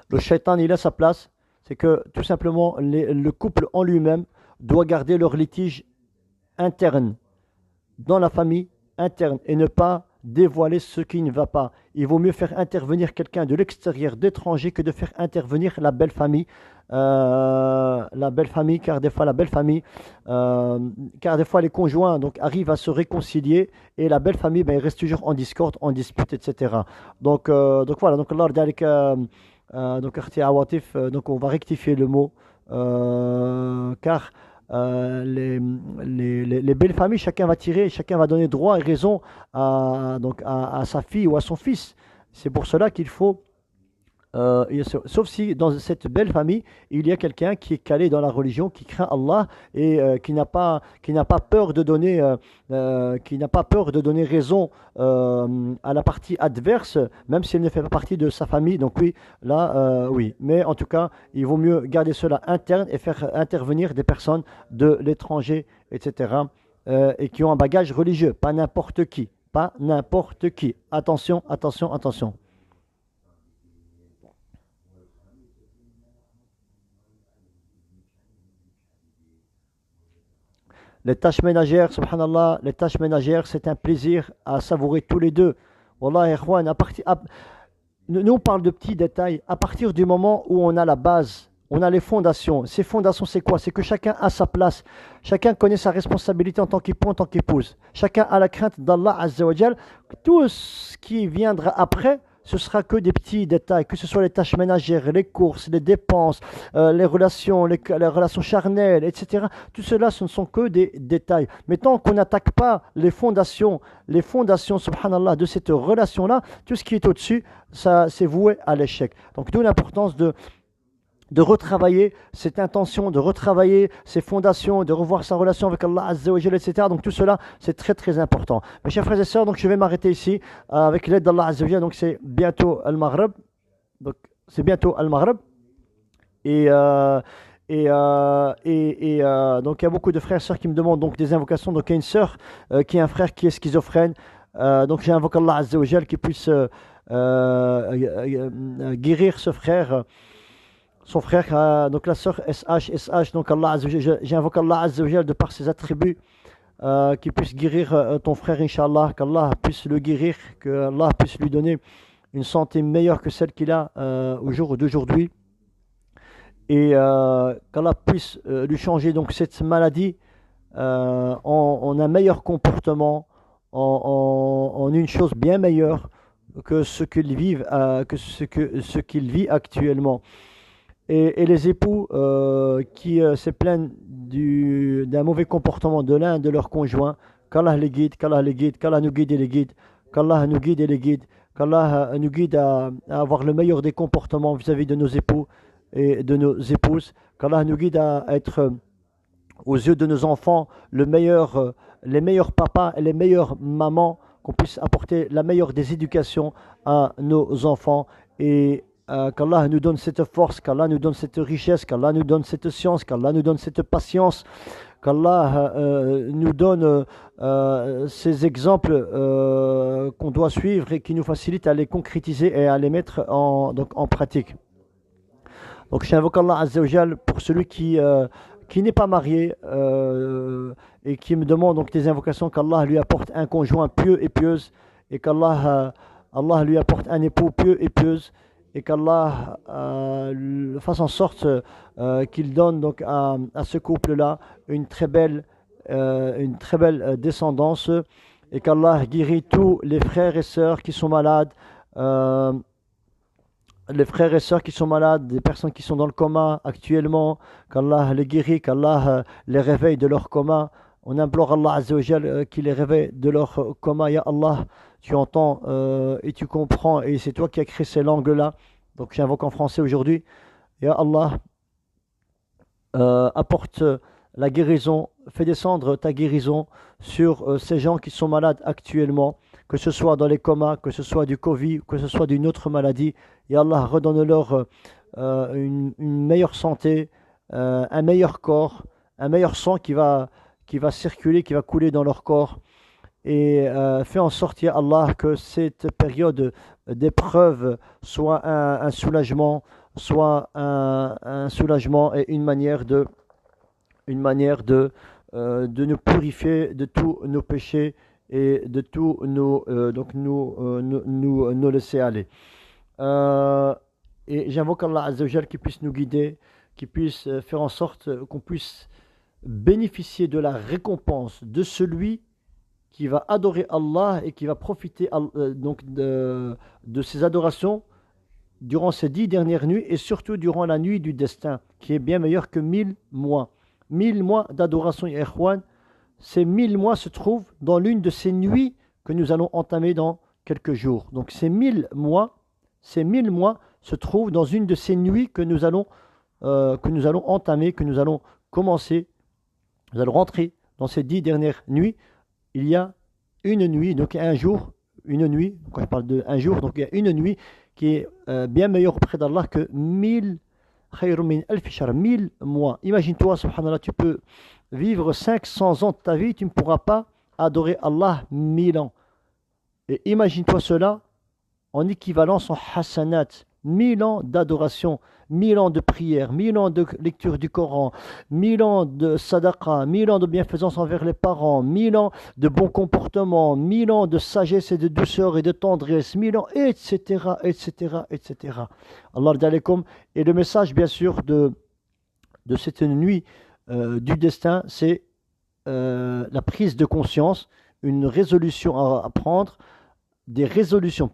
Le shaitan, il a sa place. C'est que tout simplement, le couple en lui-même doit garder leur litige interne, dans la famille interne, et ne pas dévoiler ce qui ne va pas. Il vaut mieux faire intervenir quelqu'un de l'extérieur, d'étranger, que de faire intervenir la belle famille. Car des fois car des fois les conjoints donc arrivent à se réconcilier et la belle famille ben, il reste toujours en discorde, en dispute, etc. Donc voilà, donc Allah donc, donc on va rectifier le mot car les belles familles, chacun va tirer, chacun va donner droit et raison à sa fille ou à son fils. C'est pour cela qu'il faut, sauf si dans cette belle famille, il y a quelqu'un qui est calé dans la religion, qui craint Allah et qui n'a pas peur de donner, qui n'a pas peur de donner raison à la partie adverse, même si elle ne fait pas partie de sa famille. Donc oui, là, oui. Mais en tout cas, il vaut mieux garder cela interne et faire intervenir des personnes de l'étranger, etc. Et qui ont un bagage religieux, pas n'importe qui, pas n'importe qui. Attention, attention, attention. Les tâches ménagères, subhanallah, les tâches ménagères, c'est un plaisir à savourer tous les deux. Wallah, ikhwan, nous on parle de petits détails. À partir du moment où on a la base, on a les fondations. Ces fondations, c'est quoi? C'est que chacun a sa place. Chacun connaît sa responsabilité en tant qu'époux, en tant qu'épouse. Chacun a la crainte d'Allah Azza wa Jal. Tout ce qui viendra après, ce sera que des petits détails, que ce soit les tâches ménagères, les courses, les dépenses, les relations charnelles, etc. Tout cela, ce ne sont que des détails. Mais tant qu'on n'attaque pas les fondations, subhanallah, de cette relation-là, tout ce qui est au-dessus, ça, c'est voué à l'échec. Donc, d'où l'importance de retravailler cette intention, de retravailler ses fondations, de revoir sa relation avec Allah Azza wa Jalla, etc. Donc tout cela, c'est très très important. Mes chers frères et sœurs, donc je vais m'arrêter ici avec l'aide d'Allah Azza wa Jalla. Donc c'est bientôt Al-Maghrib. Donc c'est bientôt Al-Maghrib. Et, donc il y a beaucoup de frères et sœurs qui me demandent donc des invocations. Donc il y a une sœur qui a un frère qui est schizophrène. Donc j'invoque Allah Azza wa Jalla qui puisse guérir ce frère. Son frère, donc la sœur SH, donc Allah Azza wa Jalla, j'invoque Allah Azza wa Jalla de par ses attributs, qu'il puisse guérir ton frère, Inch'Allah, qu'Allah puisse le guérir, qu'Allah puisse lui donner une santé meilleure que celle qu'il a au jour d'aujourd'hui, et qu'Allah puisse lui changer donc cette maladie en un meilleur comportement, en une chose bien meilleure que ce qu'il qu'il vit actuellement. Et les époux qui se plaignent d'un mauvais comportement de l'un de leurs conjoints, qu'Allah les guide, qu'Allah les guide, qu'Allah nous guide et les guide, qu'Allah nous guide et les guide, qu'Allah nous guide à avoir le meilleur des comportements vis-à-vis de nos époux et de nos épouses, qu'Allah nous guide à être aux yeux de nos enfants les meilleurs papas et les meilleures mamans, qu'on puisse apporter la meilleure des éducations à nos enfants et qu'Allah nous donne cette force, qu'Allah nous donne cette richesse, qu'Allah nous donne cette science, qu'Allah nous donne cette patience, qu'Allah nous donne ces exemples qu'on doit suivre et qui nous facilitent à les concrétiser et à les mettre en pratique. Donc j'invoque Allah Azza wa Jal pour celui qui n'est pas marié et qui me demande donc des invocations, qu'Allah lui apporte un conjoint pieux et pieuse et qu'Allah Allah lui apporte un époux pieux et pieuse et qu'Allah fasse en sorte qu'il donne donc à ce couple-là une très belle descendance et qu'Allah guérit tous les frères et sœurs qui sont malades, les frères et sœurs qui sont malades, des personnes qui sont dans le coma actuellement, qu'Allah les guérit, qu'Allah les réveille de leur coma. On implore Allah Azza wa Jal qu'il les réveille de leur coma. Ya Allah, tu entends et tu comprends et c'est toi qui as créé ces langues-là. Donc j'invoque en français aujourd'hui. Ya Allah, apporte la guérison, fais descendre ta guérison sur ces gens qui sont malades actuellement, que ce soit dans les comas, que ce soit du Covid, que ce soit d'une autre maladie. Ya Allah, redonne-leur une meilleure santé, un meilleur corps, un meilleur sang qui va circuler, qui va couler dans leur corps. et fais en sorte, ya Allah, que cette période d'épreuve soit un soulagement, soit un soulagement et une manière de nous purifier de tous nos péchés et de tous nous laisser aller. Euh, et j'invoque Allah Azzawajal qui puisse nous guider, qui puisse faire en sorte qu'on puisse bénéficier de la récompense de celui qui va adorer Allah et qui va profiter donc de ses adorations durant ces 10 dernières nuits et surtout durant la nuit du destin, qui est bien meilleure que 1000 mois. 1000 mois d'adoration, ya ikhwan, ces 1000 mois se trouvent dans l'une de ces nuits que nous allons entamer dans quelques jours. Donc ces 1000 mois se trouvent dans une de ces nuits que nous allons entamer, que nous allons commencer. Nous allons rentrer dans ces 10 dernières nuits. Il y a une nuit, donc un jour, une nuit, quand je parle de un jour, donc il y a une nuit qui est bien meilleure auprès d'Allah que 1000 mois. Imagine-toi, subhanallah, tu peux vivre 500 ans de ta vie, tu ne pourras pas adorer Allah 1000 ans. Et imagine-toi cela en équivalence en hasanat. 1000 ans d'adoration, 1000 ans de prière, 1000 ans de lecture du Coran, 1000 ans de sadaqa, 1000 ans de bienfaisance envers les parents, 1000 ans de bon comportement, 1000 ans de sagesse et de douceur et de tendresse, 1000 ans, etc., etc., etc. Allah alaykum. Et le message, bien sûr, de cette nuit du destin, c'est la prise de conscience, une résolution à prendre,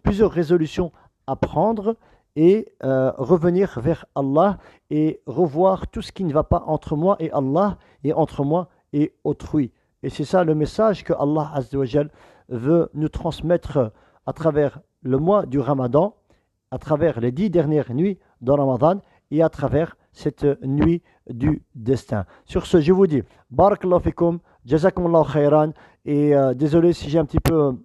plusieurs résolutions à prendre et revenir vers Allah et revoir tout ce qui ne va pas entre moi et Allah et entre moi et autrui. Et c'est ça le message que Allah Azza wa Jal veut nous transmettre à travers le mois du Ramadan, à travers les 10 dernières nuits de Ramadan et à travers cette nuit du destin. Sur ce, je vous dis Barakallahu fikum, Jazakumullahu khairan, et désolé si j'ai un petit peu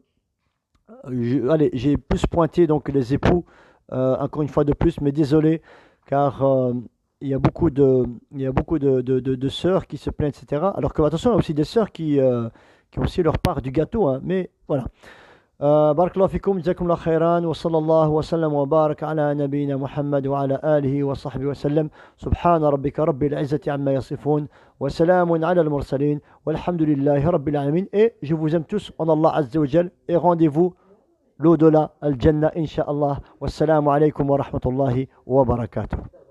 j'ai plus pointé donc les époux, encore une fois de plus, mais désolé, car il y a beaucoup de sœurs qui se plaignent, etc. Alors que, attention, il y a aussi des sœurs qui ont aussi leur part du gâteau, hein, mais voilà. بارك الله فيكم جزاكم الله خيرا وصلى الله وسلم وبارك على نبينا محمد وعلى آله وصحبه وسلم سبحان ربك رب العزة عما يصفون وسلام على المرسلين والحمد لله رب العالمين. Et je vous aime tous en Allah Azza wa Jal et rendez-vous l'au-delà, al-Jannah, Inch'Allah. Wassalamu alaikum wa rahmatullahi wa barakatuh.